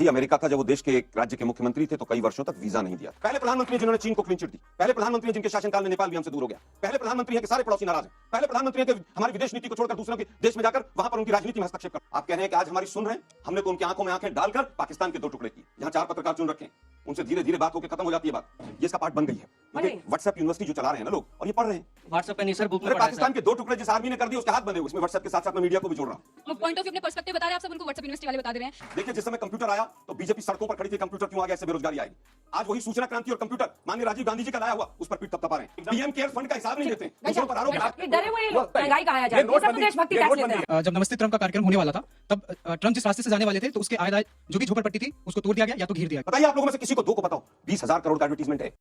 वही अमेरिका था जब वो देश के एक राज्य के मुख्यमंत्री थे तो कई वर्षों तक वीजा नहीं दिया। पहले प्रधानमंत्री जिन्होंने चीन को क्लीन चिट दी, पहले प्रधानमंत्री जिनके शासनकाल में नेपाल भी हमसे दूर हो गया, पहले प्रधानमंत्री हैं कि सारे पड़ोसी नाराज हैं, पहले प्रधानमंत्री हैं कि हमारी विदेश नीति को छोड़कर दूसरों के देश में जाकर वहां पर उनकी राजनीति में हस्तक्षेप कर। आप कह रहे हैं कि आज हमारी सुन रहे हैं, हमने तो उनकी आंखों में आंखें डालकर पाकिस्तान के दो टुकड़े किए, जहां 4 पत्रकार चुन रखे, उनसे धीरे धीरे बात होकर खत्म हो जाती है बात। ये इसका पार्ट बन गई है क्योंकि व्हाट्सएप यूनिवर्सिटी जो चला रहे हैं ना लोग, और ये पढ़ रहे हैं व्हाट्सएप पे नहीं सर, बुक में पाकिस्तान के 2 टुकड़े जिस आर्मी ने कर दिए उसके हाथ बंधे हुए, इसमें व्हाट्सएप के साथ साथ मैं मीडिया को भी जोड़ रहा हूं। वो पॉइंट ऑफ व्यू अपने पर्सपेक्टिव बता रहे हैं, आप सब उनको व्हाट्सएप यूनिवर्सिटी वाले बता दे रहे हैं। देखिए जिस समय कंप्यूटर आया तो बीजेपी सड़कों पर खड़ी थी, कंप्यूटर क्यों आ गया, इससे बेरोजगारी आएगी। आज वही सूचना क्रांति और कंप्यूटर माननीय राजीव गांधी जी का लाया हुआ, उस पर पीठ थपथपा रहे हैं। पीएम केयर फंड का हिसाब नहीं देते, दूसरों पर आरोप डरे हुए लोग महंगाई कहा जाए, ये सब तो देशभक्ति टैक्स लेते हैं। जब नमस्ते ट्रंप का कार्यक्रम होने वाला था तब ट्रंप जिस रास्ते से जाने वाले थे तो उसके आय जो भी झोपड़पट्टी थी उसको तोड़ दिया गया या तो घेर दिया गया। बताइए आप लोगों में से किसी को 2 को पता हो 20,000 करोड़ का एडवर्टाइजमेंट है।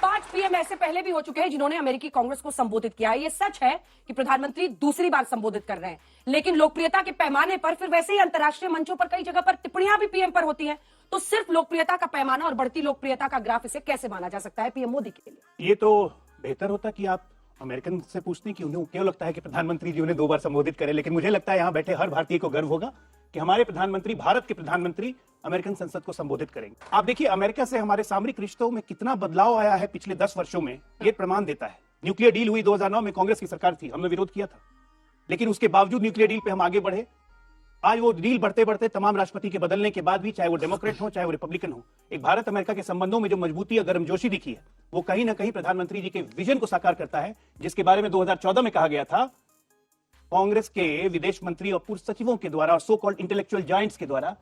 5 पीएम ऐसे पहले भी हो चुके हैं जिन्होंने अमेरिकी कांग्रेस को संबोधित किया है। ये सच है कि प्रधानमंत्री दूसरी बार संबोधित कर रहे हैं, लेकिन लोकप्रियता के पैमाने पर फिर वैसे ही अंतर्राष्ट्रीय मंचों पर कई जगह पर टिप्पणियां भी पीएम पर होती हैं। तो सिर्फ लोकप्रियता का पैमाना और बढ़ती लोकप्रियता का ग्राफ इसे कैसे माना जा सकता है पीएम मोदी के लिए? ये तो बेहतर होता कि आप अमेरिकन से पूछते कि उन्हें क्यों लगता है कि प्रधानमंत्री जी उन्हें 2 बार संबोधित करें, लेकिन मुझे लगता है यहाँ बैठे हर भारतीय को गर्व होगा कि हमारे प्रधानमंत्री, भारत के प्रधानमंत्री अमेरिकन संसद को संबोधित करेंगे। आप देखिए अमेरिका से हमारे सामरिक रिश्तों में कितना बदलाव आया है पिछले 10 वर्षों में, ये प्रमाण देता है। न्यूक्लियर डील हुई 2009 में, कांग्रेस की सरकार थी, हमने विरोध किया था, लेकिन उसके बावजूद न्यूक्लियर डील पे हम आगे बढ़े। आज वो डील बढ़ते बढ़ते तमाम राष्ट्रपति के बदलने के बाद भी, चाहे वो डेमोक्रेट हो चाहे वो रिपब्लिकन हो, एक भारत अमेरिका के संबंधों में जो मजबूती और गर्मजोशी दिखी है वो कहीं ना कहीं प्रधानमंत्री जी के विजन को साकार करता है, जिसके बारे में 2014 में कहा गया था कांग्रेस के विदेश मंत्री और पूर्व सचिवों के द्वारा और सो कॉल्ड इंटेलेक्चुअल जायंट्स के द्वारा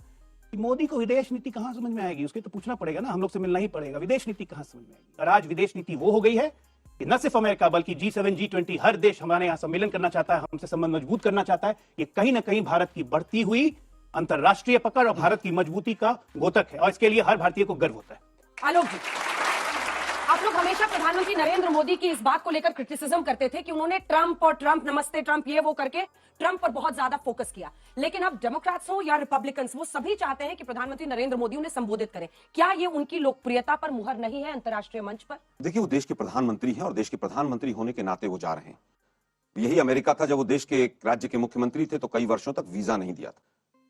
कि मोदी को विदेश नीति कहां समझ में आएगी, उसके तो पूछना पड़ेगा ना, हम लोग से मिलना ही पड़ेगा, विदेश नीति कहां समझ में आएगी। और आज विदेश नीति वो हो गई है कि न सिर्फ अमेरिका बल्कि G7 G20 हर देश हमारे यहाँ सम्मेलन करना चाहता है, हमसे संबंध मजबूत करना चाहता है। ये कहीं ना कहीं भारत की बढ़ती हुई अंतरराष्ट्रीय पकड़ और भारत की मजबूती का द्योतक है, और इसके लिए हर भारतीय को गर्व होता है। आलोक जी, आप लोग हमेशा प्रधानमंत्री नरेंद्र मोदी की इस बात को लेकर क्रिटिसिज्म करते थे कि उन्होंने ट्रंप और ट्रंप नमस्ते ट्रंप ये वो करके ट्रंप पर बहुत ज्यादा फोकस किया, लेकिन अब डेमोक्रेट्स हो या रिपब्लिकन्स, वो सभी चाहते हैं कि प्रधानमंत्री नरेंद्र मोदी उन्हें संबोधित करें। क्या ये उनकी लोकप्रियता पर मुहर नहीं है अंतर्राष्ट्रीय मंच पर? देखिए वो देश के प्रधानमंत्री हैं और देश के प्रधानमंत्री होने के नाते वो जा रहे हैं। यही अमेरिका था जब वो देश के एक राज्य के मुख्यमंत्री थे तो कई वर्षों तक वीजा नहीं दिया था।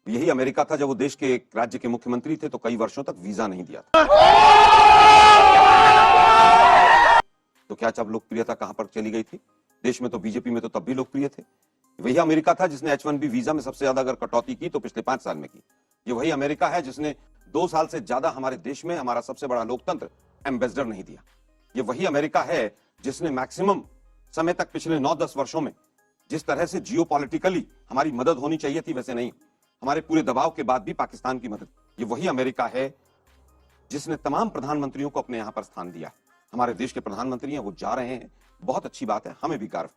यही अमेरिका था जब वो देश के एक राज्य के मुख्यमंत्री थे तो कई वर्षों तक वीजा नहीं दिया था। तो क्या जब लोकप्रियता कहां पर चली गई थी? देश में तो बीजेपी में तो तब भी लोकप्रिय थे। वही अमेरिका था जिसने H1B वीजा में सबसे ज्यादा अगर कटौती की तो पिछले 5 साल में की। ये वही अमेरिका है जिसने 2 साल से ज्यादा हमारे देश में हमारा सबसे बड़ा लोकतंत्र एम्बेसडर नहीं दिया। ये वही अमेरिका है जिसने मैक्सिमम समय तक पिछले 9-10 वर्षों में जिस तरह से जियोपॉलिटिकली हमारी मदद होनी चाहिए थी वैसे नहीं, हमारे पूरे दबाव के बाद भी पाकिस्तान की मदद। ये वही अमेरिका है जिसने तमाम प्रधानमंत्रियों को अपने यहां पर स्थान दिया। हमारे देश के प्रधानमंत्री हैं, वो जा रहे हैं, बहुत अच्छी बात है, हमें भी गर्व।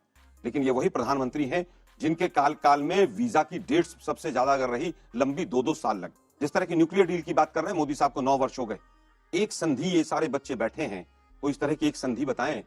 लेकिन ये वही प्रधानमंत्री हैं जिनके काल में वीजा की डेट्स सबसे ज्यादा अगर रही लंबी 2-2 साल लग। जिस तरह की न्यूक्लियर डील की बात कर रहे हैं, मोदी साहब को 9 वर्ष हो गए। एक संधि, ये सारे बच्चे बैठे हैं, कोई इस तरह की एक संधि बताएं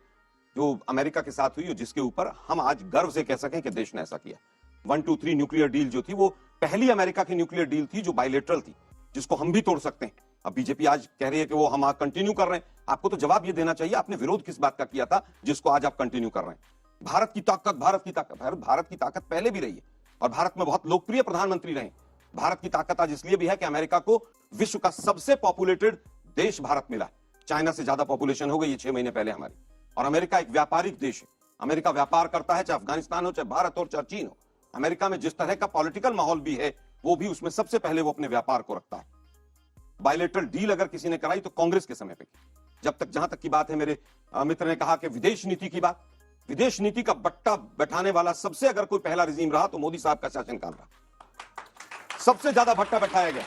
जो अमेरिका के साथ हुई हो जिसके ऊपर हम आज गर्व से कह सकें कि देश ने ऐसा किया। 1, 2, 3 न्यूक्लियर डील जो थी वो पहली अमेरिका की न्यूक्लियर डील थी जो बायलेटरल थी, जिसको हम भी तोड़ सकते हैं। अब बीजेपी आज कह रही है कि वो हम कंटिन्यू कर रहे हैं। आपको तो जवाब ये देना चाहिए, आपने विरोध किस बात का किया था जिसको आज आप कंटिन्यू कर रहे हैं? भारत की ताकत, भारत की ताकत, भारत की ताकत पहले भी रही है और भारत में बहुत लोकप्रिय प्रधानमंत्री रहे। भारत की ताकत आज इसलिए भी है कि अमेरिका को विश्व का सबसे पॉपुलेटेड देश भारत मिला। चाइना से ज्यादा पॉपुलेशन हो गई ये 6 महीने पहले हमारी। और अमेरिका एक व्यापारिक देश है, अमेरिका व्यापार करता है, चाहे अफगानिस्तान हो, चाहे भारत हो, चाहे चीन हो। अमेरिका में जिस तरह का पॉलिटिकल माहौल भी है वो भी उसमें सबसे पहले वो अपने व्यापार को रखता है। बायलेटरल डील अगर किसी ने कराई तो कांग्रेस के समय पे की। जब तक जहां तक की बात है, मेरे मित्र ने कहा कि विदेश नीति की बात, विदेश नीति का बट्टा बैठाने वाला सबसे अगर कोई पहला रिजीम रहा तो मोदी साहब का शासनकाल रहा। सबसे ज्यादा भट्टा बैठाया गया।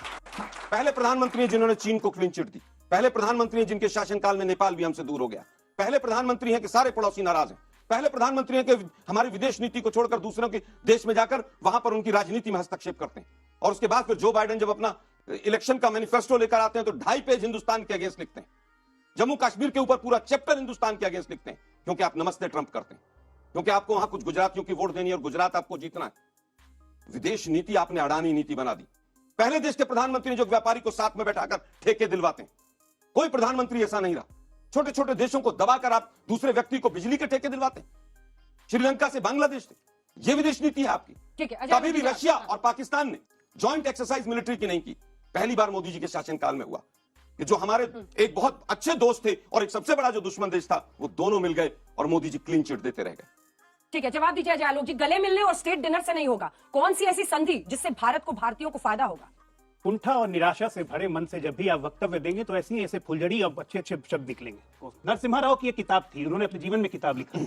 पहले प्रधानमंत्री हैं जिन्होंने चीन को क्लीन चिट दी, पहले प्रधानमंत्री हैं जिनके शासनकाल में नेपाल भी हमसे दूर हो गया, पहले प्रधानमंत्री हैं कि सारे पड़ोसी नाराज हैं, पहले प्रधानमंत्री हैं कि हमारी विदेश नीति को छोड़कर दूसरों के देश में जाकर वहां पर उनकी राजनीति में हस्तक्षेप करते हैं। और उसके बाद फिर जो बाइडेन जब अपना इलेक्शन का मैनिफेस्टो लेकर आते हैं तो 2.5 पेज हिंदुस्तान के अगेंस्ट लिखते हैं। जम्मू कश्मीर के ऊपर पूरा चैप्टर हिंदुस्तान के अगेंस्ट लिखते हैं, क्योंकि आप नमस्ते ट्रंप करते हैं, क्योंकि आपको वहां कुछ गुजरातियों की वोट देनी है और गुजरात आपको जीतना है। विदेश नीति आपने अडानी नीति बना दी। पहले देश के प्रधानमंत्री जो व्यापारी को साथ में बैठाकर ठेके दिलवाते हैं, कोई प्रधानमंत्री ऐसा नहीं रहा। छोटे छोटे देशों को दबाकर आप दूसरे व्यक्ति को बिजली के ठेके दिलवाते हैं। श्रीलंका से बांग्लादेश थे, ये विदेश नीति है आपकी। कभी भी रशिया और पाकिस्तान ने जॉइंट एक्सरसाइज मिलिट्री की नहीं की। पहली बार मोदी जी के शासनकाल में हुआ कि जो हमारे एक बहुत अच्छे दोस्त थे और एक सबसे बड़ा जो दुश्मन देश था, वो दोनों मिल गए और मोदी जी क्लीन चिट देते रह गए। ठीक है, जवाब दीजिए अजय आलोक जी। गले मिलने और स्टेट डिनर से नहीं होगा, कौन सी ऐसी संधि जिससे भारत को, भारतीयों को फायदा होगा? कुंठा और निराशा से भरे मन से जब भी आप वक्तव्य देंगे तो ऐसे ही ऐसे फुलझड़ी और अच्छे अच्छे शब्द निकलेंगे। नरसिम्हा राव की एक किताब थी, उन्होंने अपने जीवन में किताब लिखा,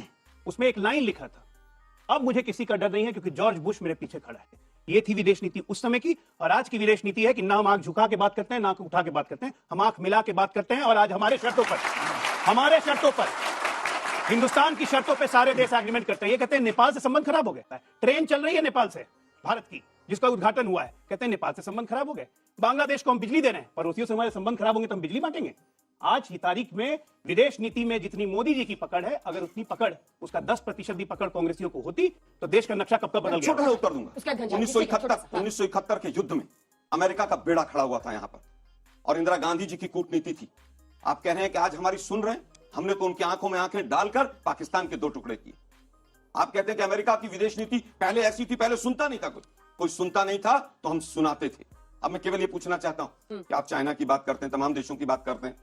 उसमें एक लाइन लिखा था, अब मुझे किसी का डर नहीं है क्योंकि जॉर्ज बुश मेरे पीछे खड़ा है। ये थी विदेश नीति उस समय की, और आज की विदेश नीति है कि ना हम आंख झुका के बात करते हैं, ना आंख उठा के बात करते हैं, हम आंख मिला के बात करते हैं। और आज हमारे शर्तों पर हिंदुस्तान की शर्तों पे सारे देश एग्रीमेंट करते हैं। ये कहते हैं नेपाल से संबंध खराब हो गया है, ट्रेन चल रही है नेपाल से भारत की जिसका उद्घाटन हुआ है, कहते हैं नेपाल से संबंध खराब हो गए। बांग्लादेश को हम बिजली दे रहे हैं, पड़ोसियों से हमारे संबंध खराब होंगे तो हम बिजली बांटेंगे। आज की तारीख में विदेश नीति में जितनी मोदी जी की पकड़ है, अगर उतनी पकड़, उसका 10% भी पकड़ कांग्रेसियों को होती तो देश का नक्शा कब बदल गया। छोटा सा उत्तर दूंगा। 1971 के युद्ध में अमेरिका का बेड़ा खड़ा हुआ था यहां पर, और इंदिरा गांधी जी की कूटनीति थी। आप कह रहे हैं कि आज हमारी सुन रहे हैं, हमने तो उनकी आंखों में आंखें डालकर पाकिस्तान के 2 टुकड़े किए। आप कहते हैं कि अमेरिका की विदेश नीति पहले ऐसी थी, पहले सुनता नहीं था, कोई सुनता नहीं था तो हम सुनाते थे। अब मैं केवल ये पूछना चाहता हूं कि आप चाइना की बात करते हैं, तमाम देशों की बात करते हैं,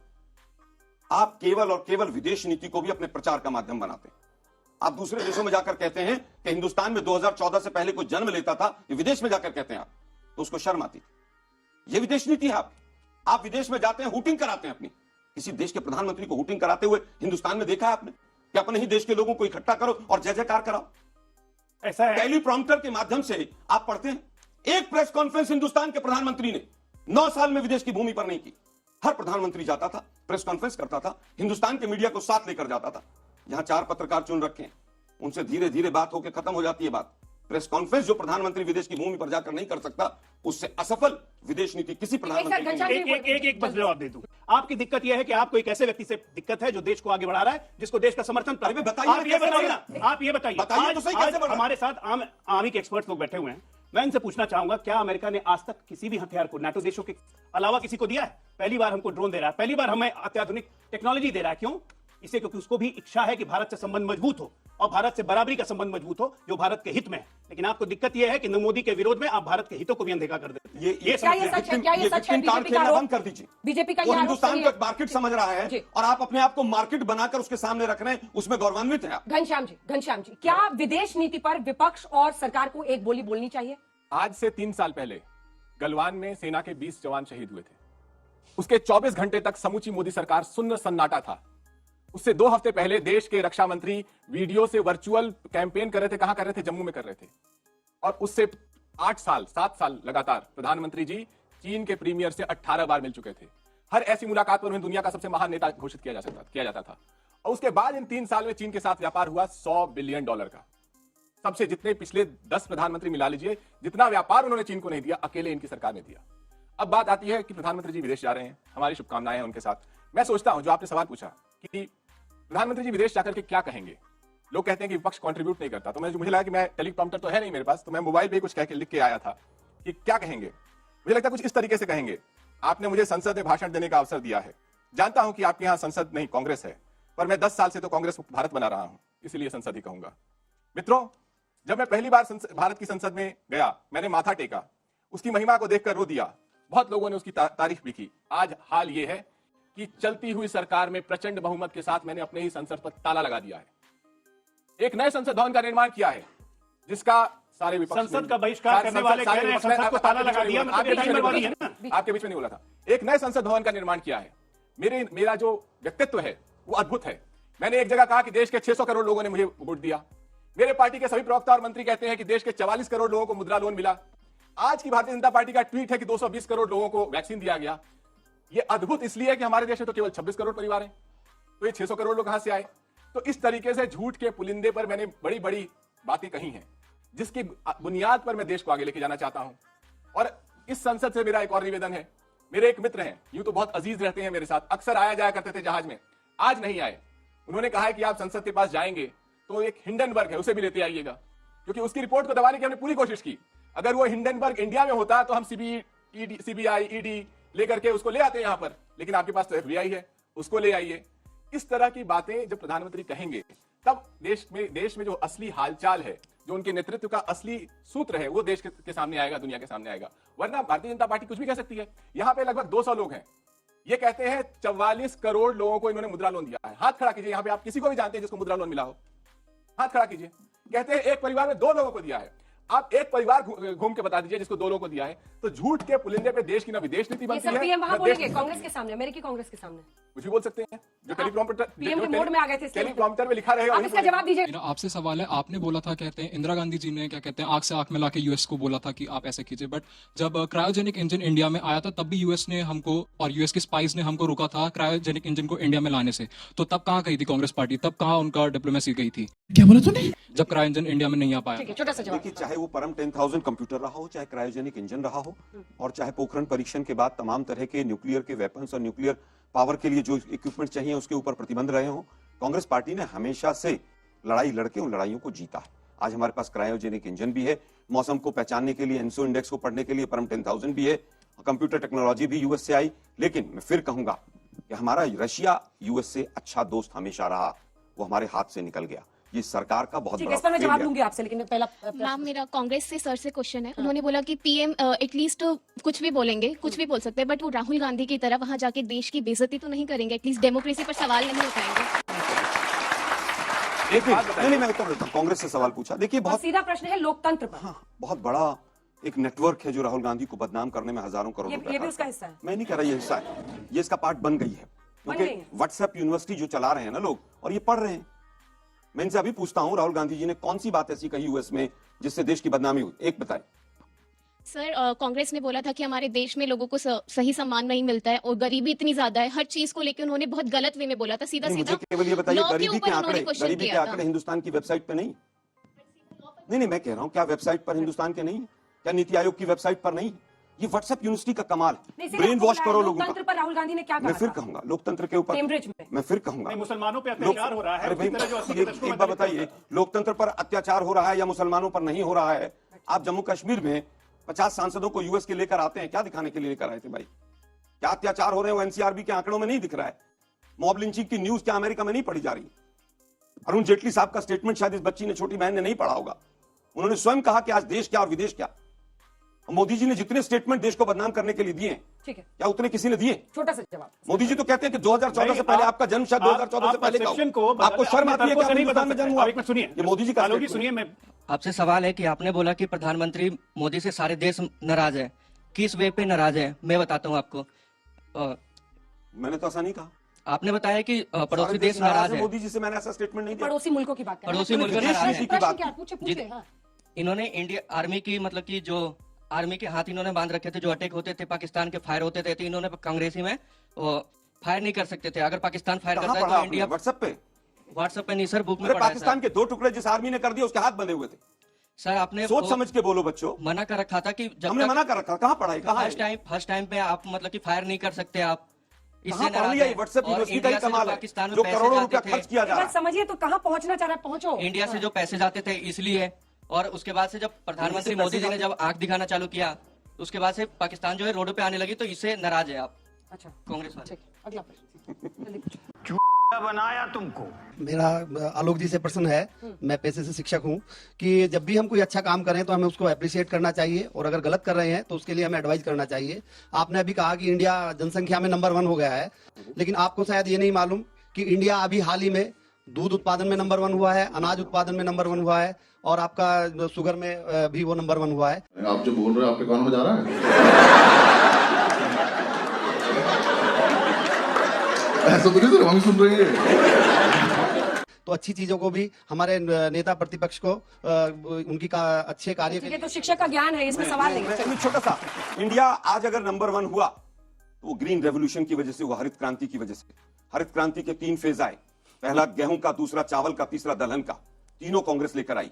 आप केवल और केवल विदेश नीति को भी अपने प्रचार का माध्यम बनाते हैं। आप दूसरे देशों में जाकर कहते हैं कि हिंदुस्तान में 2014 से पहले कोई जन्म लेता था, ये विदेश में जाकर कहते हैं आप, तो उसको शर्म आती थी। ये विदेश नीति है आप विदेश में जाते हैं, हुटिंग कराते हैं अपनी। किसी देश के प्रधानमंत्री को हुटिंग कराते हुए हिंदुस्तान में देखा है आपने? कि अपने ही देश के लोगों को इकट्ठा करो और जय जयकार कराओ। ऐसा है, टेलीप्रॉम्प्टर के माध्यम से आप पढ़ते हैं। एक प्रेस कॉन्फ्रेंस हिंदुस्तान के प्रधानमंत्री ने 9 साल में विदेश की भूमि पर नहीं की। हर प्रधानमंत्री जाता था, प्रेस कॉन्फ्रेंस करता था, हिंदुस्तान के मीडिया को साथ लेकर जाता था। यहां 4 पत्रकार चुन रखे हैं, उनसे धीरे धीरे बात होकर खत्म हो जाती है बात। प्रेस कॉन्फ्रेंस जो प्रधानमंत्री विदेश की भूमि पर जाकर नहीं कर सकता, उससे असफल विदेश नीति किसी प्रधानमंत्री की। एक बस जवाब दे दूं। आपकी दिक्कत यह है कि आपको एक ऐसे व्यक्ति से दिक्कत है जो देश को आगे बढ़ा रहा है, जिसको देश का समर्थन। अरे बताइए, आप ये बताइए ना, आप ये बताइए। तो सही, कैसे बढ़ा? हमारे साथ आर्मी के एक्सपर्ट लोग बैठे हुए हैं, मैं इनसे पूछना चाहूंगा, क्या अमेरिका ने आज तक किसी भी हथियार को नाटो देशों के अलावा किसी को दिया है? पहली बार हमको ड्रोन दे रहा है, पहली बार हमें अत्याधुनिक टेक्नोलॉजी दे रहा है। क्यों? इसे क्योंकि उसको भी इच्छा है कि भारत से संबंध मजबूत हो और भारत से बराबरी का संबंध मजबूत हो, जो भारत के हित में है। लेकिन आपको दिक्कत यह है कि मोदी के विरोध में आप भारत के हितों को भी अनदेखा कर देते हैं। ये क्या ये सच है? क्या ये सच है? बंद कर दीजिए। बीजेपी का वो हिंदुस्तान को एक मार्केट समझ रहा है और आप अपने आप को मार्केट बनाकर उसके सामने रख रहे हैं, उसमें गौरवान्वित है आप। घनश्याम जी, क्या विदेश नीति पर विपक्ष और सरकार को एक बोली बोलनी चाहिए? आज से 3 साल पहले गलवान में सेना के 20 जवान शहीद हुए थे। उसके 24 घंटे तक समूची मोदी सरकार सुन्न सन्नाटा था। उससे 2 हफ्ते पहले देश के रक्षा मंत्री वीडियो से वर्चुअल कैंपेन कर रहे थे। कहां कर रहे थे? जम्मू में कर रहे थे। और उससे 7 साल लगातार प्रधानमंत्री जी चीन के प्रीमियर से 18 बार मिल चुके थे। हर ऐसी मुलाकात पर उन्हें दुनिया का सबसे महान नेता घोषित किया जाता था। और उसके बाद इन 3 साल में चीन के साथ व्यापार हुआ $100 बिलियन का। सबसे जितने पिछले 10 प्रधानमंत्री मिला लीजिए, जितना व्यापार उन्होंने चीन को नहीं दिया, अकेले इनकी सरकार ने दिया। अब बात आती है कि प्रधानमंत्री जी विदेश जा रहे हैं, हमारी शुभकामनाएं हैं उनके साथ। मैं सोचता हूं, जो आपने सवाल पूछा कि प्रधानमंत्री जी विदेश जाकर के क्या कहेंगे, लोग कहते हैं कि विपक्ष कंट्रीब्यूट नहीं करता, तो मुझे लगा कि मैं टेलीप्रॉम्प्टर तो है नहीं मेरे पास, तो मैं मोबाइल पे कुछ कह के लिख के आया था कि क्या कहेंगे। मुझे लगता है कुछ इस तरीके से कहेंगे, आपने मुझे संसद में भाषण देने का अवसर दिया है, जानता हूं कि आपके यहाँ संसद नहीं कांग्रेस है, पर मैं 10 साल से तो कांग्रेस मुक्त भारत बना रहा हूं, इसलिए संसद ही कहूंगा। मित्रों, जब मैं पहली बार भारत की संसद में गया, मैंने माथा टेका, उसकी महिमा को देखकर रो दिया। बहुत लोगों ने उसकी तारीफ भी की। आज हाल यह है कि चलती हुई सरकार में प्रचंड बहुमत के साथ मैंने अपने ही संसद पर ताला लगा दिया है। एक नए संसद भवन का निर्माण किया है, जिसका सारे विपक्ष, संसद का बहिष्कार करने वाले कह रहे हैं संसद को ताला लगा दिया, आपके बीच में नहीं बोला था। एक नए संसद भवन का निर्माण किया है। मेरा जो व्यक्तित्व है वो अद्भुत है। मैंने एक जगह कहा कि देश के 600 करोड़ लोगों ने मुझे वोट दिया। मेरे पार्टी के सभी प्रवक्ता और मंत्री कहते हैं कि देश के 44 करोड़ लोगों को मुद्रा लोन मिला। आज की भारतीय जनता पार्टी का ट्वीट है कि 220 करोड़ लोगों को वैक्सीन दिया गया। ये अद्भुत इसलिए है कि हमारे देश में तो केवल 26 करोड़ परिवार हैं, तो ये 600 करोड़ लोग कहां से आए? तो इस तरीके से झूठ के पुलिंदे पर मैंने बड़ी बड़ी बातें कही हैं, जिसकी बुनियाद पर मैं देश को आगे लेके जाना चाहता हूं। और इस संसद से मेरा एक और निवेदन है। मेरे एक मित्र हैं, यूं तो बहुत अजीज रहते हैं मेरे साथ, अक्सर आया जाया करते थे जहाज में, आज नहीं आए। उन्होंने कहा है कि आप संसद के पास जाएंगे तो एक हिंडनबर्ग है, उसे भी लेते आइएगा, क्योंकि उसकी रिपोर्ट को दबाने की हमने पूरी कोशिश की। अगर वो हिंडनबर्ग इंडिया में होता तो हम सीबीआई, ईडी लेकर के उसको ले आते यहां पर, लेकिन आपके पास तो FBI है, उसको ले आइए। इस तरह की बातें जब प्रधानमंत्री कहेंगे, तब देश में जो असली हालचाल है, जो उनके नेतृत्व का असली सूत्र है, वो देश के सामने आएगा, दुनिया के सामने आएगा। वरना भारतीय जनता पार्टी कुछ भी कह सकती है। यहां पे लगभग 200 लोग हैं, ये कहते हैं 44 करोड़ लोगों को इन्होंने मुद्रा लोन दिया है। हाथ खड़ा कीजिए यहां पे, आप किसी को भी जानते हैं जिसको मुद्रा लोन मिला हो, हाथ खड़ा कीजिए। कहते हैं एक परिवार में 2 लोगों को दिया है। आप एक परिवार घूम के बता दीजिए जिसको 2 लोगों को दिया है। तो झूठ के पुलिंदे पे देश की ना विदेश नीति ये बनती सब है, पीएम वहां ना बोलेंगे देश- कांग्रेस के सामने, अमेरिकी कांग्रेस के सामने कुछ भी बोल सकते हैं। जो टेलीप्रॉम्प्टर पीएम के मोड में आ गए थे, इसलिए टेलीप्रॉम्प्टर में लिखा रहेगा आप वही इसका जवाब दीजिए। मेरा आपसे सवाल है, आपने बोला था, कहते हैं इंदिरा गांधी जी ने क्या कहते हैं आंख से आंख मिला के यूएस को बोला था कि आप ऐसे कीजिए, बट जब क्रायोजेनिक इंजन इंडिया में आया था तब भी यूएस ने हमको और यूएस के स्पाइस ने हमको रोका था क्रायोजेनिक इंजन को इंडिया में लाने से। तो तब कहाँ गई थी कांग्रेस पार्टी, तब कहाँ उनका डिप्लोमेसी गई थी? क्या बोला तूने? जब क्रायो इंजन इंडिया में नहीं आ पाया। ठीक है, छोटा सा जवाब। देखिए, चाहे वो परम 10,000 कंप्यूटर रहा हो, चाहे क्रायोजेनिक इंजन रहा हो, और चाहे पोखरण परीक्षण के बाद तमाम तरह के न्यूक्लियर के वेपन्स और न्यूक्लियर पावर के लिए जो इक्विपमेंट चाहिए उसके ऊपर प्रतिबंध रहे हो, कांग्रेस पार्टी ने हमेशा से लड़ाई लड़के उन लड़ाइयों को जीता है। आज हमारे पास क्रायोजेनिक इंजन भी है, मौसम को पहचानने के लिए एनसो इंडेक्स को पढ़ने के लिए परम 10,000 भी है, कंप्यूटर टेक्नोलॉजी भी यूएस से आई। लेकिन मैं फिर कहूंगा कि हमारा रशिया यूएस से अच्छा दोस्त हमेशा रहा, वो हमारे हाथ से निकल गया। ये सरकार का बहुत ठीक है, बड़ा इस पर मैं जवाब failure है। दूंगी आपसे, लेकिन पहला मैम मेरा कांग्रेस से सर से क्वेश्चन है। उन्होंने बोला कि पीएम एटलीस्ट कुछ भी बोलेंगे, कुछ भी बोल सकते हैं, बट वो राहुल गांधी की तरह वहां जाके देश की बेइज्जती तो नहीं करेंगे, एटलीस्ट डेमोक्रेसी पर सवाल नहीं उठाएंगे। एक बात बताइए। नहीं, मैं उत्तर देता हूं। कांग्रेस से सवाल पूछा, देखिए बहुत बहुत सीधा प्रश्न है लोकतंत्र पर। बहुत बड़ा एक नेटवर्क है जो राहुल गांधी को बदनाम करने में हजारों करोड़ रुपए ये भी खर्च उसका करता हिस्सा है। मैं नहीं कह रहा ये हिस्सा है, ये इसका पार्ट बन गई है, गई क्योंकि है। व्हाट्सएप यूनिवर्सिटी जो चला रहे हैं ना लोग, और ये पढ़ रहे हैं। मैं इनसे अभी पूछता हूं, राहुल गांधी जी ने कौन सी बात ऐसी कही यूएस में जिससे देश की बदनामी हुई, एक बताएं। सर कांग्रेस ने बोला था कि हमारे देश में लोगों को सही सम्मान नहीं मिलता है और गरीबी इतनी ज्यादा है, हर चीज को लेकर उन्होंने बहुत गलत वे में बोला था, सीधा नहीं, सीधा मुझे केवल ये बताइए, law के गरीबी ऊपर के उन्होंने आंकड़े, क्वेश्चन गरीबी के किया आंकड़े था। हिंदुस्तान की वेबसाइट पे नहीं? नहीं, मैं कह रहा हूं क्या वेबसाइट पर हिंदुस्तान के नहीं? क्या नीति आयोग की वेबसाइट पर नहीं? ये व्हाट्सएप यूनिवर्सिटी का कमाल, नहीं, सीधा ब्रेन वॉश आपको करो बोला है, लोगों लोकतंत्र का। पर राहुल गांधी ने क्या मैं कहा फिर था? कहूंगा लोकतंत्र के ऊपर, कैम्ब्रिज में। मैं फिर कहूंगा नहीं, मुसलमानों पे अत्याचार हो रहा है। अरे भाई, उसी तरह जो 80 के दशकों में एक बात दलित पर बताइए, लोकतंत्र पर अत्याचार हो रहा है या मुसलमानों पर नहीं हो रहा है? आप जम्मू कश्मीर में 50 सांसदों को यूएस के लेकर आते हैं, क्या दिखाने के लिए लेकर आए थे भाई? क्या अत्याचार हो रहे हैं वो एनसीआरबी के आंकड़ों में नहीं दिख रहा है? मॉब लिंचिंग की न्यूज क्या अमेरिका में नहीं पढ़ी जा रही? अरुण जेटली साहब का स्टेटमेंट शायद इस बच्ची ने, छोटी बहन ने नहीं पढ़ा होगा। उन्होंने स्वयं कहा कि आज देश क्या और विदेश क्या। मोदी जी ने जितने स्टेटमेंट देश को बदनाम करने के लिए दिए हैं, ठीक है, क्या उतने किसी ने दिए? छोटा सा जवाब। मोदी जी तो कहते हैं कि 2014 से पहले, आपका जन्म शायद 2014 से पहले का हो। आपको शर्म आती है कि आप हिंदुस्तान में जन्म हुआ? एक मिनट सुनिए, ये मोदी जी का आलोक जी statement है। सुनिए, मैं आपसे सवाल है कि आपने बोला कि प्रधानमंत्री मोदी से सारे देश नाराज है, किस वे पे नाराज है? मैं बताता हूँ आपको। मैंने तो ऐसा नहीं कहा। आपने बताया कि पड़ोसी सारे देश नाराज है, मोदी जी से मैंने ऐसा स्टेटमेंट नहीं दिया। पड़ोसी मुल्कों की बात कर रहे हैं। पड़ोसी मुल्क विदेश नाराज नीति है। की प्रश्न बात। क्या है? पूछे पूछे। हाँ। इन्होंने इंडिया आर्मी की, मतलब कि जो आर्मी के हाथ इन्होंने बांध रखे थे, जो अटैक होते थे पाकिस्तान के, फायर होते थे, तो इन्होंने कांग्रेसी में फायर नहीं कर सकते थे। अगर पाकिस्तान फायर कहाँ करता है पढ़ा तो आपने? इंडिया व्हाट्सएप पे? व्हाट्सएप पे नहीं सर, बुक में अरे पढ़ा है पाकिस्तान के 2 टुकड़े जिस आर्मी ने कर दिए उसके हाथ बंधे हुए थे। सर आपने सोच समझ के बोलो बच्चों, मना कर रखा था कि जब हमने तक मना कर रखा। कहाँ पढ़ा है? कहाँ है? फर्स्ट टाइम पे आप मतलब कि फायर नहीं कर सकते आप, कहाँ इससे पढ़ नाराज लिया? है। ये व्हाट्सएप और यूनिवर्सिटी का ही इंडिया से जो कमाल है, पाकिस्तान में जो पैसे करोड़ों जाते रुपया थे, खर्च किया जा बात रहा है। समझिए तो कहाँ पहुंचना चाह रहा है, पहुंचो। इंडिया से जो पैसे जाते थे इसलिए, और उसके बाद से जब प्रधानमंत्री पैसे मोदी जी ने जाते- जब आंख दिखाना चालू किया, उसके बाद से पाकिस्तान जो है रोड पे आने लगी, तो इससे नाराज है आप अच्छा, कांग्रेस वाले। ठीक है, अगला प्रश्न जल्दी पूछो। मेरा आलोक जी से प्रश्न है, मैं पेशे से शिक्षक हूँ, कि जब भी हम कोई अच्छा काम करें तो हमें उसको अप्रिशिएट करना चाहिए, और अगर गलत कर रहे हैं तो उसके लिए हमें एडवाइस करना चाहिए। आपने अभी कहा कि इंडिया जनसंख्या में नंबर 1 हो गया है, लेकिन आपको शायद ये नहीं मालूम कि इंडिया अभी हाल ही में दूध उत्पादन में नंबर 1 हुआ है, अनाज उत्पादन में नंबर 1 हुआ है, और आपका शुगर में भी वो नंबर 1 हुआ है। आप जो बोल रहे हो आपके कानों में जा रहा है? ऐसा तो नहीं सर, हम सुन रहे हैं। तो अच्छी चीजों को भी हमारे नेता प्रतिपक्ष को उनकी अच्छे कार्य ठीक के है, तो शिक्षक का ज्ञान है, इसमें सवाल नहीं है। मैं छोटा सा, इंडिया आज अगर नंबर 1 हुआ तो वो ग्रीन रेवोल्यूशन की वजह से, वो हरित क्रांति की वजह से। हरित क्रांति के 3 फेज आए, पहला गेहूं का, दूसरा चावल का, तीसरा दलहन का। तीनों कांग्रेस लेकर आई।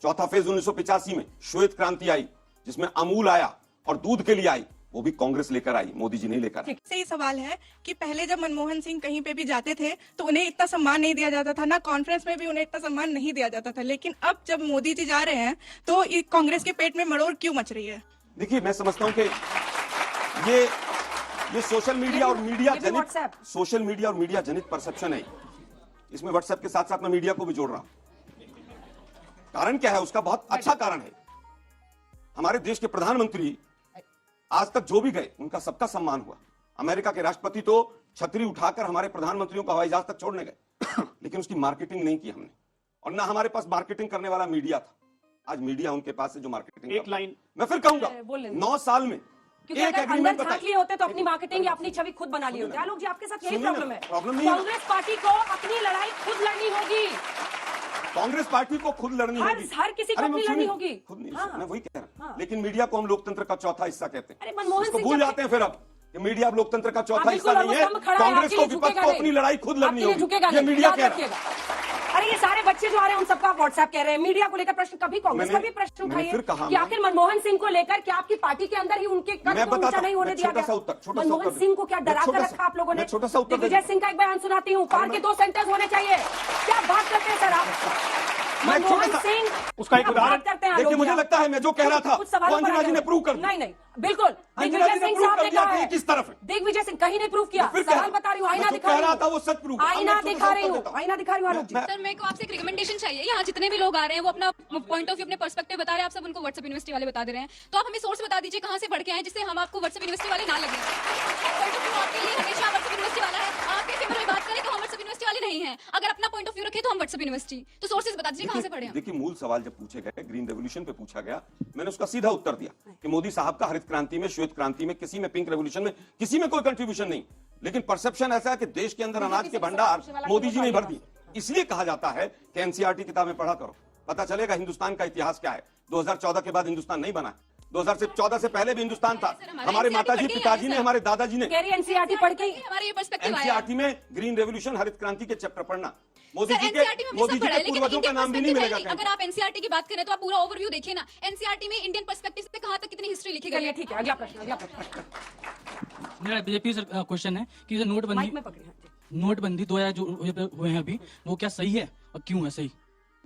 चौथा फेज 1985 में श्वेत क्रांति आई, जिसमें अमूल आया, और दूध के लिए आई, वो भी कांग्रेस लेकर आई, मोदी जी नहीं लेकर आई। सही सवाल है कि पहले जब मनमोहन सिंह कहीं पे भी जाते थे तो उन्हें इतना सम्मान नहीं दिया जाता था, ना कॉन्फ्रेंस में भी उन्हें इतना सम्मान नहीं दिया जाता था, लेकिन अब जब मोदी जी जा रहे हैं तो कांग्रेस के पेट में मरोड़ क्यों मच रही है? देखिए, मैं समझता हूं कि ये सोशल मीडिया और मीडिया ये भी जनित, WhatsApp। सोशल मीडिया और मीडिया जनित परसेप्शन है। इसमें व्हाट्सएप के साथ साथ मैं मीडिया को भी जोड़ रहा हूं। कारण क्या है उसका? बहुत अच्छा कारण है। हमारे देश के प्रधानमंत्री आज तक जो भी गए उनका सबका सम्मान हुआ। अमेरिका के राष्ट्रपति तो छतरी उठाकर हमारे प्रधानमंत्रियों को हवाई जहाज तक छोड़ने गए लेकिन उसकी मार्केटिंग नहीं की हमने, और ना हमारे पास मार्केटिंग करने वाला मीडिया था। आज मीडिया उनके पास है जो मार्केटिंग। एक लाइन मैं फिर कहूंगा, 9 साल में क्योंकि एक अगर अंदर एग्रीमेंट झांक लिए होते तो अपनी मार्केटिंग या अपनी छवि खुद बना ली होती। आलोक जी, आपके साथ यही प्रॉब्लम है। कांग्रेस पार्टी को अपनी लड़ाई खुद लड़नी होगी। कांग्रेस पार्टी को खुद लड़नी होगी। हर किसी को अपनी लड़नी होगी। खुद नहीं, मैं वही कह रहा हूं। लेकिन मीडिया को हम लोकतंत्र का चौथा हिस्सा कहते हैं। अरे मनमोहन इसको सिंह भूल जाते हैं फिर अब कि मीडिया अब लोकतंत्र का चौथा हिस्सा नहीं है। कांग्रेस को, विपक्ष को अपनी लड़ाई खुद लड़नी होगी, ये मीडिया कह रहा है। अरे ये सारे बच्चे जो आ रहे हैं उन सबका व्हाट्सएप कह रहे हैं। मीडिया को लेकर प्रश्न कभी कांग्रेस का भी प्रश्न उठाइए कि आखिर मनमोहन सिंह को लेकर क्या आपकी पार्टी के अंदर ही उनके कद को ऊंचा नहीं होने दिया गया? मनमोहन सिंह को क्या डरा कर रखा आप लोगों ने? दिग्विजय सिंह का एक बयान सुनाती हूँ, पार के 2 सेंटर्स होने चाहिए। क्या बात करते हैं सर आप? मनमोहन सिंह उसका एक उदाहरण करते हैं। देखिए, मुझे लगता है मैं जो कह रहा था वो अंजना जी ने प्रूव कर दिया। नहीं, बिल्कुल दिग्विजय सिंह साहब ने कहा है किस तरफ है। दिग्विजय सिंह कहीं नहीं प्रूव किया। सवाल बता रही हूँ, आईना दिखा रही हूँ। वो सच प्रूव, आईना दिखा रही हूँ, आईना दिखा रही हूँ। सर मेरे को आपसे एक रिकमेंडेशन चाहिए। यहाँ जितने भी लोग आ रहे हैं वो अपना पॉइंट ऑफ व्यू, अपने पर्सपेक्टिव बता रहे हैं, आप सब उनको व्हाट्सएप यूनिवर्सिटी वाले बता दे रहे हैं, तो आप हमें सोर्स बता दीजिए कहाँ से पढ़ के आए जिससे हम आपको व्हाट्सएप यूनिवर्सिटी वाले ना लगे। पॉइंट ऑफ व्यू आपके लिए हमेशा व्हाट्सएप यूनिवर्सिटी वाला है। आपके फेवर में बात करें तो हम व्हाट्सएप यूनिवर्सिटी वाले नहीं है। अगर अपना पॉइंट ऑफ व्यू रखे तो हम व्हाट्सएप यूनिवर्सिटी। तो सोर्सेज बता दीजिए कहाँ से पढ़े हैं। देखिए, मूल सवाल जब पूछे गए, ग्रीन रेवोल्यूशन पे पूछा गया, मैंने उसका सीधा उत्तर दिया कि मोदी साहब का हरित क्रांति में, श्वेत क्रांति में, किसी में, पिंक रेवोल्यूशन में, किसी में कोई कंट्रीब्यूशन नहीं। लेकिन परसेप्शन ऐसा है कि देश के अंदर अनाज के भंडार मोदी जी ने भर दिए। इसलिए कहा जाता है कि एनसीईआरटी किताबें पढ़ा करो, पता चलेगा हिंदुस्तान का इतिहास क्या है। 2014 के बाद हिंदुस्तान नहीं बना। 2014 से पहले भी हिंदुस्तान था। हमारे माताजी, पिताजी ने, हमारे दादाजी ने एनसीईआरटी पढ़ के हमारे ये पर्सपेक्टिव आया। एनसीईआरटी में ग्रीन रेवोल्यूशन, हरित क्रांति के चैप्टर पढ़ना। मोदी जी के पूर्वजों का नाम भी नहीं मिलेगा। अगर आप एनसीईआरटी की बात करें तो आप पूरा ओवरव्यू देखिए ना। एनसीईआरटी में इंडियन पर्सपेक्टिव से कहां तक कितनी हिस्ट्री लिखी गई है। ठीक है, अगला प्रश्न। मेरा बीजेपी से क्वेश्चन है कि जो नोटबंदी 2000 जो हुए हैं अभी, वो क्या सही है और क्यों है सही?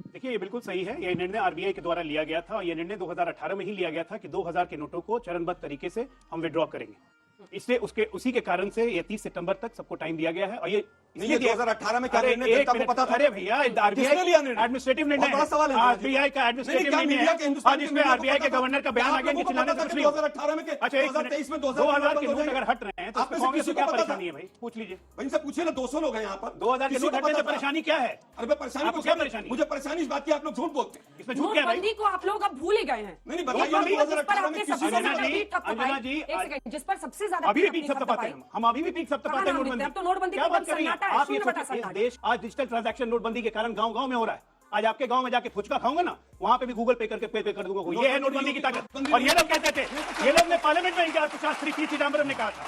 देखिए, ये बिल्कुल सही है। ये निर्णय आरबीआई के द्वारा लिया गया था और ये निर्णय 2018 में ही लिया गया था कि 2000 के नोटों को चरणबद्ध तरीके से हम विड्रॉ करेंगे। इससे उसी के कारण से ये 30 सितंबर तक सबको टाइम दिया गया है। और ये 2018 में क्या निर्णय जनता को पता था? अरे भैया, आरबीआई एडमिनिस्ट्रेटिव निर्णय, बड़ा सवाल है। आरबीआई का एडमिनिस्ट्रेटिव निर्णय है। आज इसमें आरबीआई के गवर्नर का बयान आ गया कि चिल्लाने से कुछ नहीं। 2018 में, अच्छा, 2023 में 2000 के नोट अगर हट रहे हैं तो आप में से कांग्रेस किसी को क्या को पता परेशानी है भाई? पूछ लीजिए। इनसे पूछिए ना, 200 लोग हैं यहाँ पर। 2000 के नोट हटने से परेशानी क्या है? अरे परेशानी, आपको क्या परेशानी? मुझे परेशानी इस बात की, आप लोग झूठ बोलते हैं। इसमें झूठ क्या है भाई? नोटबंदी को आप लोग अब भूल ही गए हैं। नहीं, बताइए 2018 में किसी ने अंजना जी, जिस पर सबसे ज्यादा अभी भी पीक सब तपाते हैं हम अभी भी पीक सब तपाते हैं नोटबंदी। तो नोटबंदी क्या बात कर रही हैं सन्नाटा है, आप? ये 0% सोचिए, इस देश आज डिजिटल ट्रांजैक्शन नोटबंदी के कारण गांव-गांव में हो रहा है। आज आपके गांव में जाके फुचका खाऊंगा ना, वहां पे भी गूगल पे करके पे कर दूंगा। ये है नोटबंदी की ताकत। और ये लोग कहते थे, ये लोग ने पार्लियामेंट में इनके अर्थशास्त्री पी चिदम्बरम ने कहा था,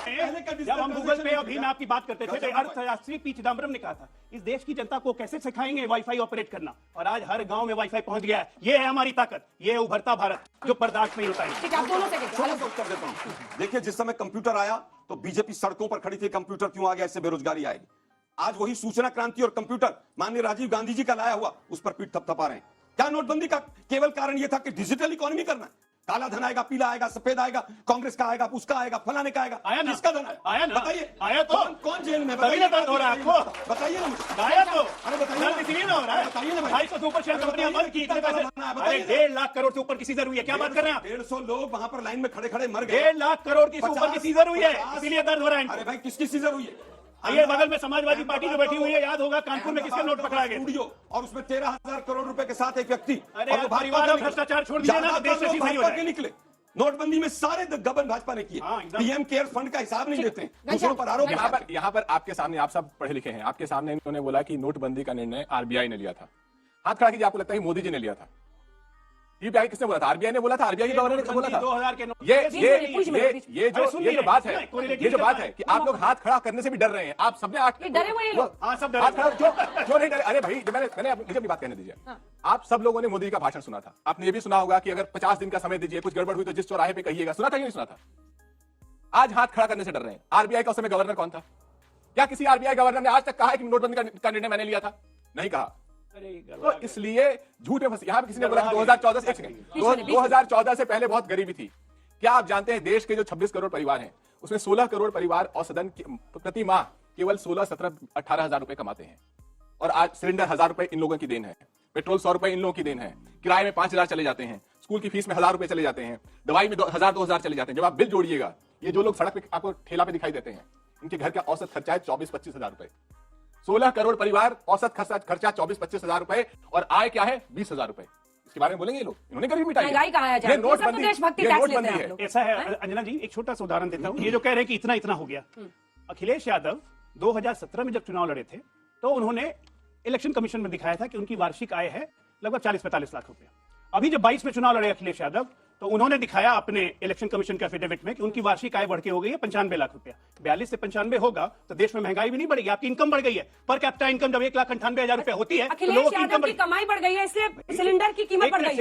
जब हम गूगल पे और भीम ऐप की बात करते थे तो अर्थशास्त्री पी चिदम्बरम ने कहा था, इस देश की जनता को कैसे सिखाएंगे वाईफाई ऑपरेट करना। और आज हर गांव में वाईफाई पहुंच गया है। ये है हमारी ताकत, ये है उभरता भारत जो बर्दाश्त नहीं होता है। उत्तर देता हूं। देखिए, जिस समय कंप्यूटर आया तो बीजेपी सड़कों पर खड़ी थी, कंप्यूटर क्यों आ गया, इससे बेरोजगारी आएगी। आज वही सूचना क्रांति और कंप्यूटर माननीय राजीव गांधी जी का लाया हुआ, उस पर पीठ थपथपा रहे हैं। क्या नोटबंदी का केवल कारण यह था कि डिजिटल इकोनॉमी करना है? काला धन आएगा, पीला आएगा, सफेद आएगा, कांग्रेस का आएगा, उसका आएगा, फलाने का आएगा। आया ना? किसका धन आया ना? बताइए, आया तो कौन जेल में? तभी ना दर्द हो रहा है आपको? बताइए ना मुझे। आया तो अरे बताइए दर्द इसलिए ना हो रहा है। बताइए ना भाई। 250 से ऊपर शेयर कंपनियां बंद की, इतने पैसे। अरे 1.5 लाख करोड़ से ऊपर की सीजर हुई है। क्या बात कर रहे हैं आप? 150 लोग वहां पर लाइन में खड़े खड़े मर गए। 1.5 लाख करोड़ की ऊपर की सीजर हुई है, इसीलिए दर्द हो रहा है। अरे भाई, किसकी सीजर हुई है? आइए, बगल में समाजवादी पार्टी जो बैठी हुई है, याद होगा कानपुर में किसका नोट पकड़ा गया, और उसमें 13,000 करोड़ रुपए के साथ एक व्यक्ति। अरे परिवार का भ्रष्टाचार छोड़ दीजिए ना, देश ऐसी सही हो जाए। निकले। नोटबंदी में सारे गबन भाजपा ने किए। पीएम केयर फंड का हिसाब नहीं देते, दूसरों पर आरोप। यहाँ पर आपके सामने, आप सब पढ़े लिखे हैं, आपके सामने इन्होंने बोला कि नोटबंदी का निर्णय आरबीआई ने लिया था। हाथ खड़ा कीजिए, आपको लगता है मोदी जी ने लिया था? यूपीआई किसने बोला था? आरबीआई ने बोला था, आरबीआई के गवर्नर ने बोला था। 2000 के नोट। ये जो बात है कि आप लोग हाथ खड़ा करने से भी डर रहे हैं। आप सबने डरे हुए लोग। हाँ, सब हाथ खड़ा क्यों नहीं डरे? अरे भाई, मुझे भी बात कहने दीजिए। आप सब लोगों ने मोदी का भाषण सुना था। आपने ये भी सुना होगा कि अगर 50 दिन का समय दीजिए, कुछ गड़बड़ हुई तो जिस चौराहे पे कहिएगा। सुना था कि नहीं सुना था? आज हाथ खड़ा करने से डर रहे हैं। आरबीआई का उस समय गवर्नर कौन था? क्या किसी आरबीआई गवर्नर ने आज तक कहा है कि नोटबंदी का निर्णय मैंने लिया था? नहीं कहा। तो इसलिए झूठ में फंसे। यहां पे किसी ने बोला 2014 से 2014 से पहले बहुत गरीबी थी। क्या आप जानते हैं देश के जो 26 करोड़ परिवार हैं, उसमें 16 करोड़ परिवार औसतन प्रति माह केवल 16, 17, 18 हजार रुपए कमाते हैं। और आज सिलेंडर 1000 रुपए इन लोगों की देन है, पेट्रोल 100 रुपए इन लोगों की देन है, किराए में 5000 चले जाते हैं, स्कूल की फीस में 1000 रुपए चले जाते हैं, दवाई में 1000-2000 चले जाते हैं। जब आप बिल जोड़िएगा, ये जो लोग सड़क पे आपको ठेला पे दिखाई देते हैं, इनके घर का औसत खर्चा है 24-25 हजार रुपए। 16 करोड़ परिवार, औसत खर्चा 24-25 हजार रुपए, और आय क्या है 20 हजार रुपए। इसके बारे में बोलेंगे ये लोग, इन्होंने गरीबी मिटाई, महंगाई कहा है, ये नोटबंदी, देशभक्ति ये टैक्स नोटबंदी लेते हैं है। आप लोग। ऐसा है अंजना जी, एक छोटा सा उदाहरण देता हूँ। ये जो कह रहे हैं कि इतना इतना हो गया, अखिलेश यादव 2017 में जब चुनाव लड़े थे तो उन्होंने इलेक्शन कमीशन में दिखाया था कि उनकी वार्षिक आय है लगभग 40-45 लाख रुपया। अभी जब 22 में चुनाव लड़े अखिलेश यादव तो उन्होंने दिखाया अपने इलेक्शन कमीशन के एफिडेविट में कि उनकी वार्षिक आय बढ़ के हो गई है 95 लाख रुपया। 42 से 95 होगा तो देश में महंगाई भी नहीं बढ़ेगी, आपकी इनकम बढ़ गई है। पर कैपिटा इनकम जब 1,98,000 रुपया होती है तो अखिलेश लोगों की यादव इनकम की कमाई बढ़ गई है, इसलिए सिलेंडर की कीमत बढ़ गई है।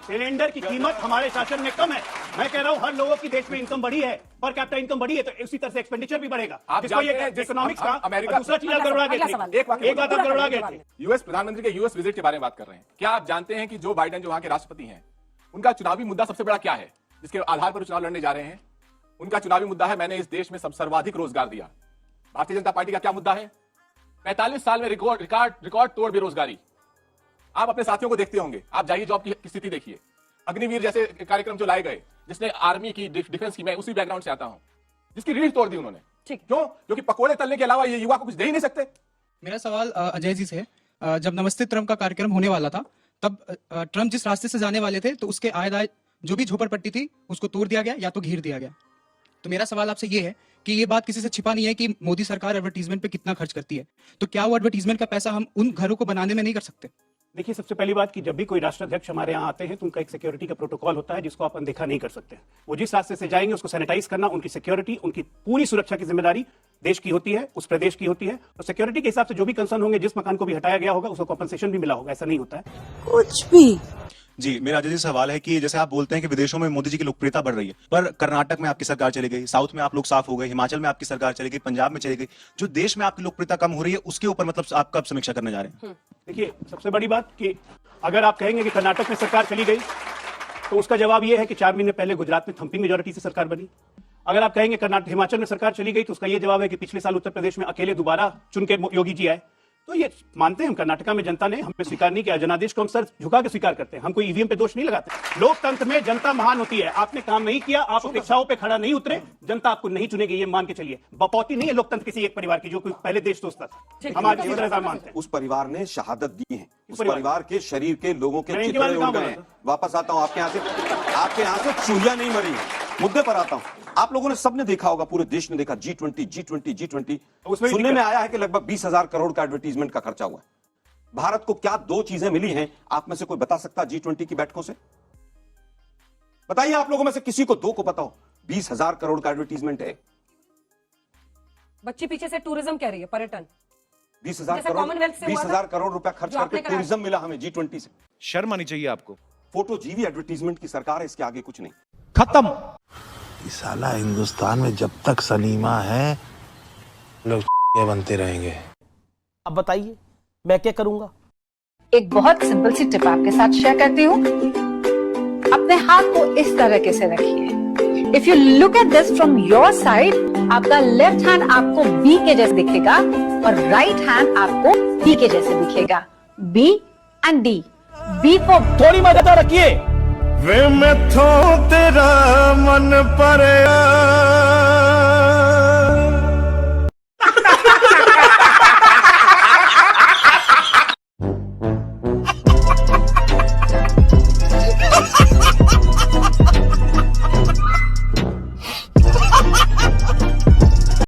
सिलेंडर की कीमत हमारे शासन में कम है। मैं कह रहा हूं हर लोगों की देश में इनकम बढ़ी है, पर कैपिटा इनकम बढ़ी है, तो उसी तरह से एक्सपेंडिचर भी बढ़ेगा। आप जानते हैं इकोनॉमिक्स का अमेरिका, दूसरा चीज आप गड़बड़ा गए थे, एक बात आप गड़बड़ा गए थे। यूएस प्रधानमंत्री के यूएस विजिट के बारे में बात कर रहे हैं। क्या आप जानते हैं कि जो बाइडेन जो वहां के राष्ट्रपति हैं, उनका चुनावी मुद्दा सबसे बड़ा क्या है, जिसके आधार पर चुनाव लड़ने जा रहे हैं? उनका चुनावी मुद्दा है, मैंने इस देश में सर्वाधिक रोजगार दिया। भारतीय जनता पार्टी का क्या मुद्दा है? 45 साल में रिकॉर्ड तोड़ बेरोजगारी। आप अपने साथियों को देखते होंगे, आप जाइए जॉब की स्थिति देखिए। अग्निवीर जैसे कार्यक्रम जो लाए गए, जिसने आर्मी की, डिफेंस की, मैं उसी बैकग्राउंड से आता हूं, जिसकी रीढ़ तोड़ दी उन्होंने। क्यों? क्योंकि पकोड़े तलने के अलावा ये युवा को कुछ दे ही नहीं सकते। मेरा सवाल अजय जी से है। जब नमस्ते ट्रम्प का कार्यक्रम होने वाला था, तब ट्रम्प जिस रास्ते से जाने वाले थे तो उसके आय जो भी झोपड़पट्टी थी उसको तोड़ दिया गया या तो घेर दिया गया। तो मेरा सवाल आपसे ये है कि ये बात किसी से छिपा नहीं है कि मोदी सरकार एडवर्टीजमेंट पे कितना खर्च करती है, तो क्या वो एडवर्टीजमेंट का पैसा हम उन घरों को बनाने में नहीं कर सकते? देखिए, सबसे पहली बात कि जब भी कोई राष्ट्राध्यक्ष हमारे यहाँ आते हैं तो उनका एक सिक्योरिटी का प्रोटोकॉल होता है जिसको आप अनदेखा नहीं कर सकते। वो जिस रास्ते से जाएंगे उसको सैनिटाइज करना, उनकी सिक्योरिटी, उनकी पूरी सुरक्षा की जिम्मेदारी देश की होती है, उस प्रदेश की होती है। और सिक्योरिटी के हिसाब से जो भी कंसर्न होंगे, जिस मकान को भी हटाया गया होगा उसको कॉम्पनसेशन भी मिला होगा, ऐसा नहीं होता है कुछ भी। जी, मेरा अजय जी सवाल है कि जैसे आप बोलते हैं कि विदेशों में मोदी जी की लोकप्रियता बढ़ रही है, पर कर्नाटक में आपकी सरकार चली गई, साउथ में आप लोग साफ हो गए, हिमाचल में आपकी सरकार चली गई, पंजाब में चली गई, जो देश में आपकी लोकप्रियता कम हो रही है उसके ऊपर मतलब आप कब समीक्षा करने जा रहे हैं? देखिए, सबसे बड़ी बात कि अगर आप कहेंगे कि कर्नाटक में सरकार चली गई तो उसका जवाब यह है कि 4 महीने पहले गुजरात में थंपिंग मेजोरिटी से सरकार बनी। अगर आप कहेंगे कर्नाटक हिमाचल में सरकार चली गई तो उसका यह जवाब है कि पिछले साल उत्तर प्रदेश में अकेले दोबारा चुन के योगी जी आए। तो ये मानते हैं हम, कर्नाटका में जनता ने हमें स्वीकार नहीं किया, जनादेश को हम सर झुका के स्वीकार करते हैं, हम कोई ईवीएम पे दोष नहीं लगाते। लोकतंत्र में जनता महान होती है। आपने काम नहीं किया, आप अपेक्षाओं पे खड़ा नहीं उतरे, जनता आपको नहीं चुनेगी, ये मान के चलिए। बपौती नहीं है लोकतंत्र किसी एक परिवार की जो कोई पहले देश दोस्त था। हम आज इसी तरह मानते हैं। उस परिवार ने शहादत दी है, उस परिवार के शरीर के लोगों के चितौड़े उड़ गए हैं। वापस आता हूं आपके यहाँ से चूहिया नहीं मरी। मुद्दे पर आता हूं, आप लोगों ने सबने देखा होगा, पूरे देश ने देखा, G20 सुनने में आया है कि लगभग 20,000 करोड़ का एडवर्टीजमेंट का खर्चा हुआ है। भारत को क्या 2 चीजें मिली हैं, आप में से कोई बता सकता G20 की बैठकों से? बताइए, आप लोगों में से किसी को 2 को पता हो 20,000 करोड़ का एडवर्टीजमेंट है। बच्ची पीछे से टूरिज्म कह रही है, पर्यटन। 20,000 करोड़ रुपया खर्च करके टूरिज्म मिला हमें G20 से। शर्म आनी चाहिए आपको। फोटो जीवी एडवर्टीजमेंट की सरकार है, इसके आगे कुछ नहीं। खत्म। साला हिंदुस्तान में जब तक सलीमा है लोग बनते रहेंगे। अब बताइए मैं क्या करूंगा? एक बहुत सिंपल सी टिप आपके साथ शेयर करती हूँ। अपने हाथ को इस तरीके से रखिए। If you look at this from your side, आपका लेफ्ट हैंड आपको बी के जैसे दिखेगा और राइट हैंड आपको डी के जैसे दिखेगा। B and D. B for थोड़ी मदद रखिए। वे मैं तेरा मन पर